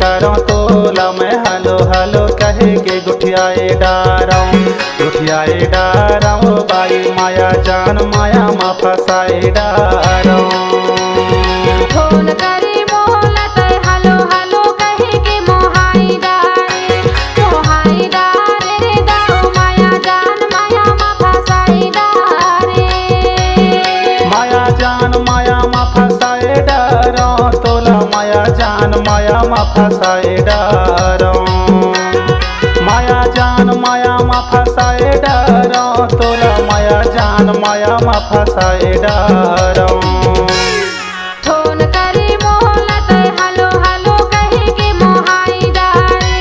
करो तो मैं हलो हलो कहे के गुठियाए डाराऊं बाई माया जान माया मा फसाए डाराऊं। फोन करे मोहला तय हलो हलो कहे के मोहाई डारे रे दाऊ माया जान माया मा फसाए डारे। माया जान माया मा फसाए डाराऊं तोला माया जान माया मा फसाए डाराऊं। माया जान माया मा फसाए डाराऊं तोला माया जान माया मा फसाए डाराऊं। फोन करे मोहला तय हलो हलो कहे के मोहाई डारे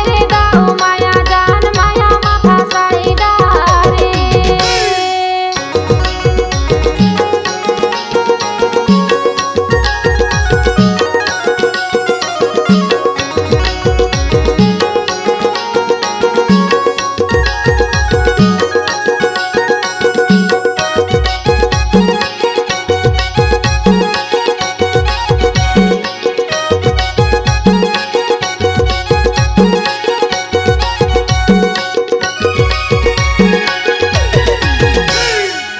रे दाऊ माया जान माया मा फसाए डारे।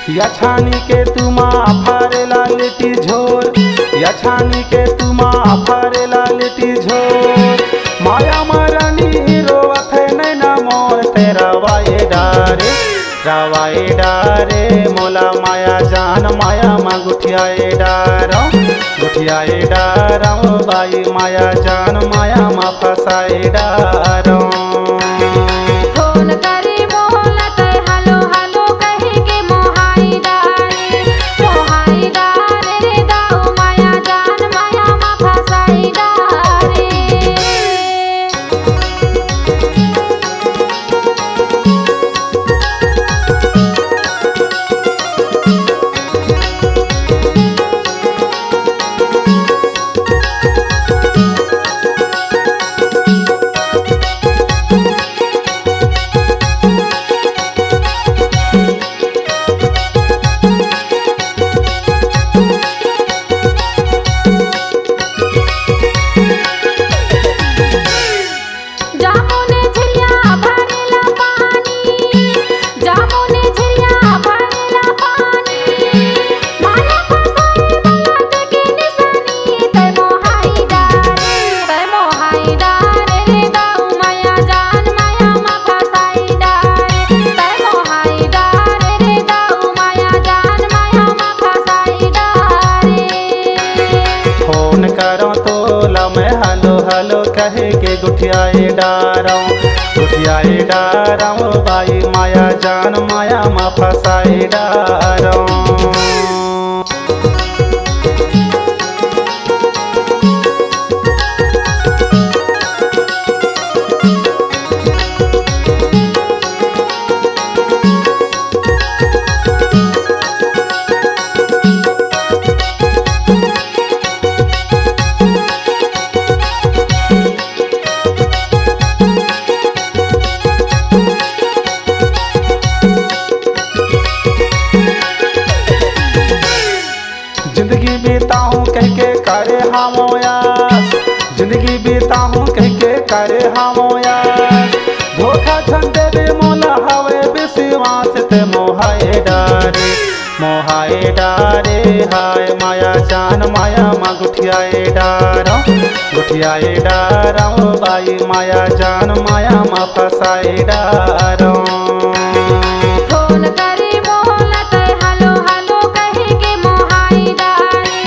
या छानी के तुमा फरेला लिट्टी झोर या छानी के तुमा फरेला लिट्टी झोर। माया मरानी रोवत है नैना मोर तेरा वाए डारे मोला माया जान माया मा गुठियाए डाराऊं बाई माया जान माया मा फसाए डाराऊं। फोन करे मोहला तय हलो हलो कहे के मोहाई डारे रे दाऊ माया जान माया मा फसाए डारे। जामुने झिलिया भरेला पानी माया फसाए बलक के निशानी तय मोहाई डारे रे दाऊ माया जान माया मा फसाए डारे। तय मोहाई डारे रे दाऊ माया जान माया मा फसाए डारे। फोन करो तो मैं हलो हलो कहे के गुठियाए डाराऊं बाई माया जान माया मा फसाए डाराऊं। जिंदगी बीताऊं कह के करे हमोयास जिंदगी बीताऊं कह के करे हमोयास। धोखा झंडे दे मोला हवे विश्वास ते मोहाए डारे हाय माया जान माया मा गुठियाए डाराऊं बाई माया जान माया मा फसाए डाराऊं। फोन करे मोहला तय हलो हलो कहे के मोहाई डारे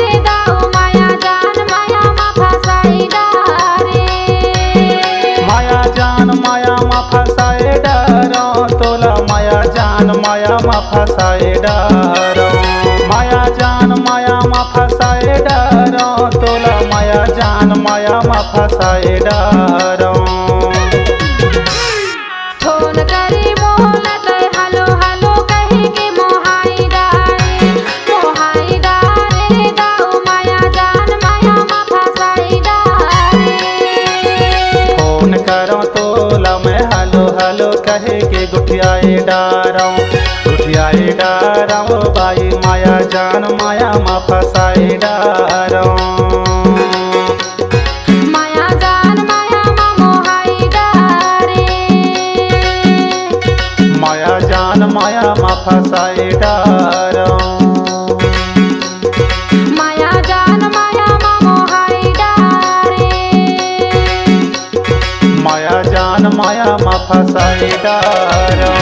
रे दाऊ माया जान माया मा फसाए डारे। माया जान माया मा फसाए डाराऊं तोला माया जान माया मा फसाए डाराऊं। माया जान माया मा फसाए डाराऊं तोला माया जान माया मा फसाए डाराऊं। फोन करे मोहला तय हलो हलो कहे के मोहाई डारे रे दाऊ माया जान माया मा फसाए डारे। फोन करो तो मैं हलो हलो हलो कहे के गुठियाए डारो बाई माया जान माया मा फसाए डारो। माया जान माया मा मोहाई डारे, माया जान माया मा फसाए डारो। माया जान माया मा मोहाई डारे, माया जान माया मा फसाए डारो।